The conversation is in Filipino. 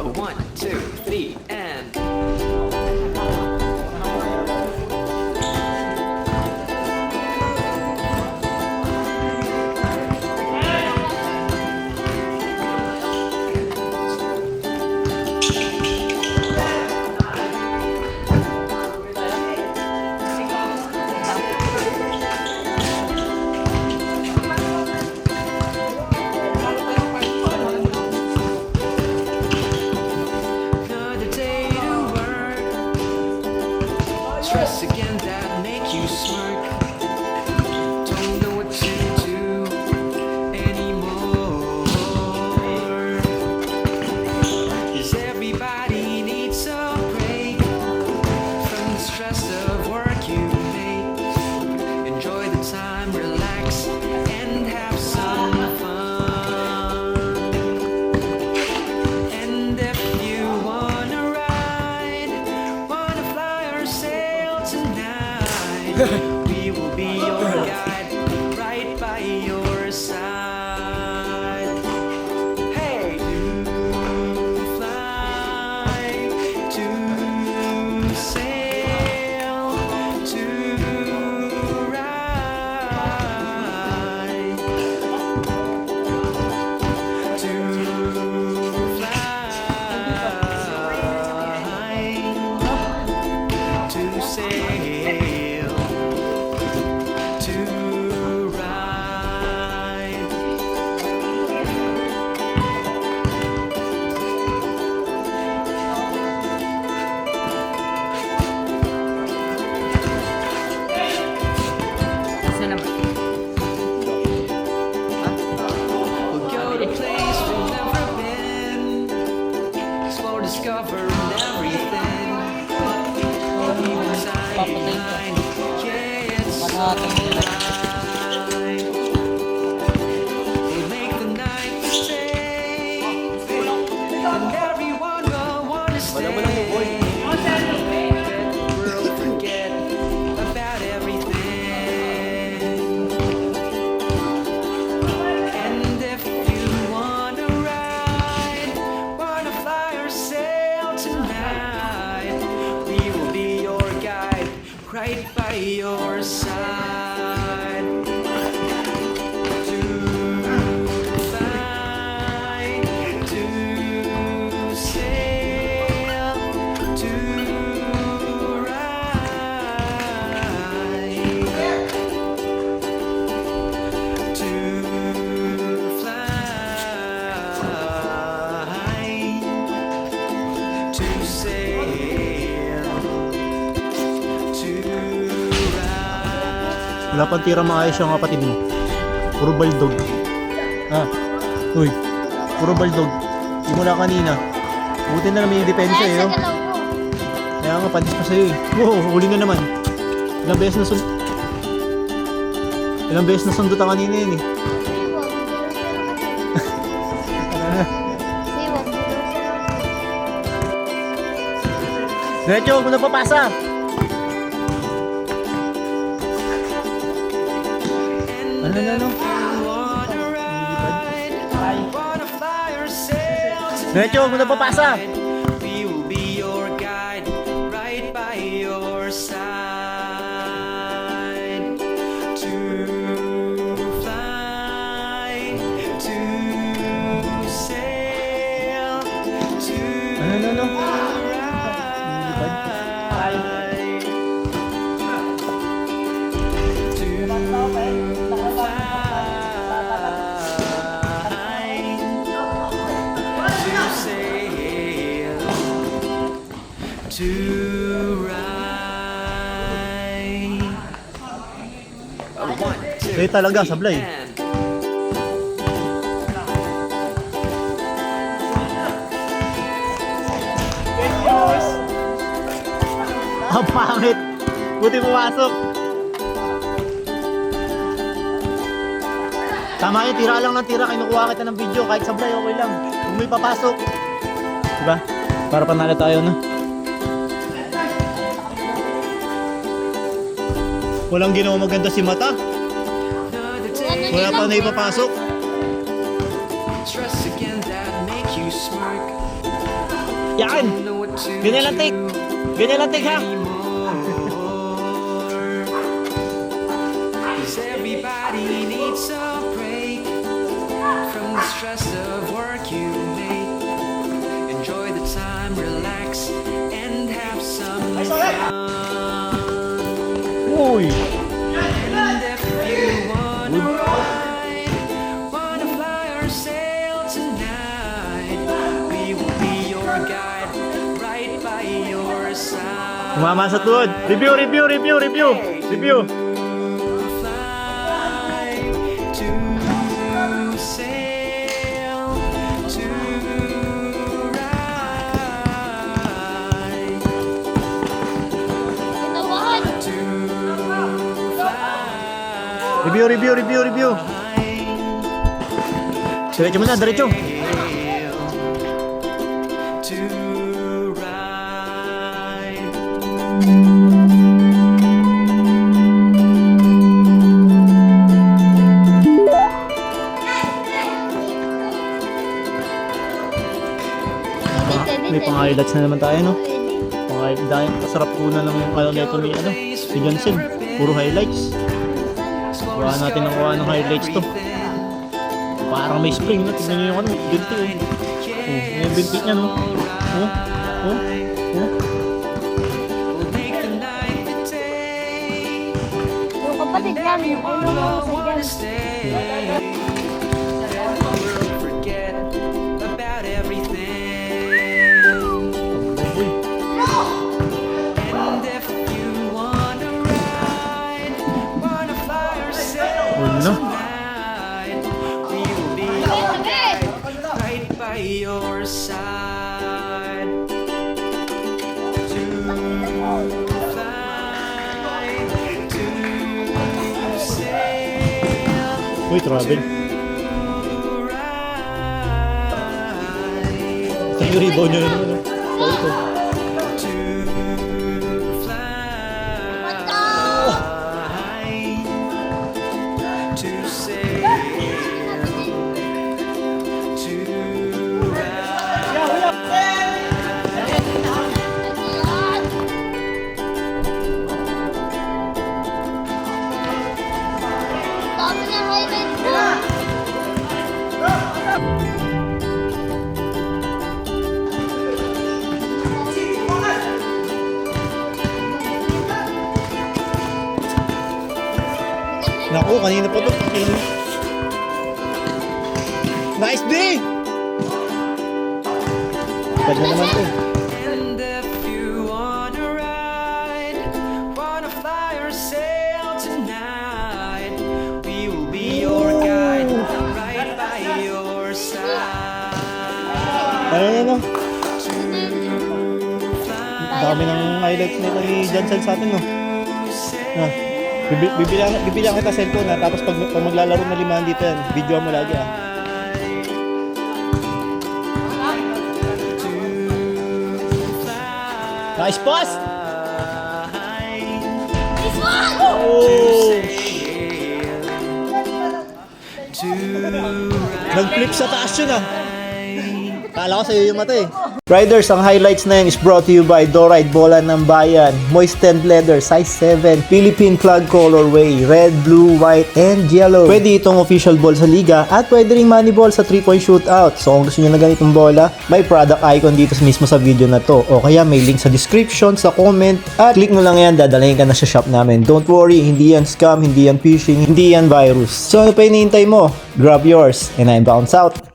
1, 2, 3, and... Another day to work. Stress again that make you smirk. Don't know what to do anymore. 'Cause everybody needs a break from the stress of work you make. Enjoy the time, relax, and have some fun. And if you wanna ride, wanna fly or sail tonight, we will be your guide, right by your side. Hey, to fly, to sail, to ride, to fly, to sail, to ride. Asa naman? We'll go to a place we've never been, explore, discover everything. Even tiny, yeah, it's so right. We'll make the night stay, and everyone will wanna stay. We'll forget about everything. And if you wanna ride, wanna fly or sail tonight, we will be your guide, right by your side. To fly, to sail, to ride. To fly, to sail, to ride. Wala pang tira maayos yung kapatid mo. Puro baldog. Ah, uy. Puro baldog. Simula kanina. Buti na lang may depensa eh. Oh. Kaya nga, panis pa sa'yo eh. Wow, huli na naman. Ilang beses na sundutan kanina yun eh. Diretso, huwag mo na papasa. Ano? Diretso, huwag mo na papasa. We will be your guide, right by your side. To fly, to sail, to Ano? ride, to to ride. A 1, 2, Eh, talaga, sablay. and... Ang pangit. Buti pumasok. Tama yun, tira lang ng tira. Kinukuha kita ng video. Kahit sablay, okay lang. Kung may papasok. Diba? Para panalo tayo na. Walang ginawa maganda si Mata. Wala pa na ipapasok. Stress again that make you smirk. Yan! know what to Ganyan lang, Tik. Ganyan lang, Tik, ha? Cause everybody needs a break from the stress of work you make. Enjoy the time, relax, and have some fun. Uy! And if you wanna ride, wanna fly or sail tonight, we will be your guide, right by your side. Umama sa tuhod. Review! Fly to sail to ride to fly Review! Diretso mo na, diretso. to ride. May pang-highlights na naman tayo, no? Pang-highlights dahil kasarap ko na lang yung ano nito ni ano, si Johnson. Puro highlights. Kuha natin ang kuha ng highlights to. Parang may spring, no? Tignan nyo yung ano, binti, oh. Oh, yung binti niya, no? Oh. We'll make the night the day. Yung kapatid namin, yung ulo mo sa Wanna dyan. stay. We'll forget about everything. And if you wanna ride, wanna fly or sail Ano? tonight, we will be your guide, right by your side. To fly, to sail, Uy, travel. ride. Ito yung rebound nyo na naman, no? Ito. To fly, to sail, to Dami na highlights na. Naku, kanina pa to. Nice day! Pwede na naman to. And if you wanna ride, wanna fly or sail tonight, we will be your guide, right by your side. Ano? To fly, Dami ng highlights nito ni Johnson sa atin, no? Ah, bibilang kita cellphone, ha? Tapos pag maglalaro na limahan dito yan, video mo lagi, ah. Nice pass! This one! Oh! to Nag-flip sa taas yun, ah. Kala ko sa'yo yung mata, eh. Riders, ang highlights na yun is brought to you by Doride Bola ng Bayan, Moistened Leather, size 7, Philippine flag colorway, red, blue, white, and yellow. Pwede itong official ball sa liga at pwede ring money ball sa 3-point shootout. So kung gusto nyo na ganitong bola, may product icon dito mismo sa video na to. O kaya may link sa description, sa comment, at click mo lang yan, dadalhin ka na sa shop namin. Don't worry, hindi yan scam, hindi yan phishing, hindi yan virus. So ano pa hinihintay mo? Grab yours, and I'm bounce out.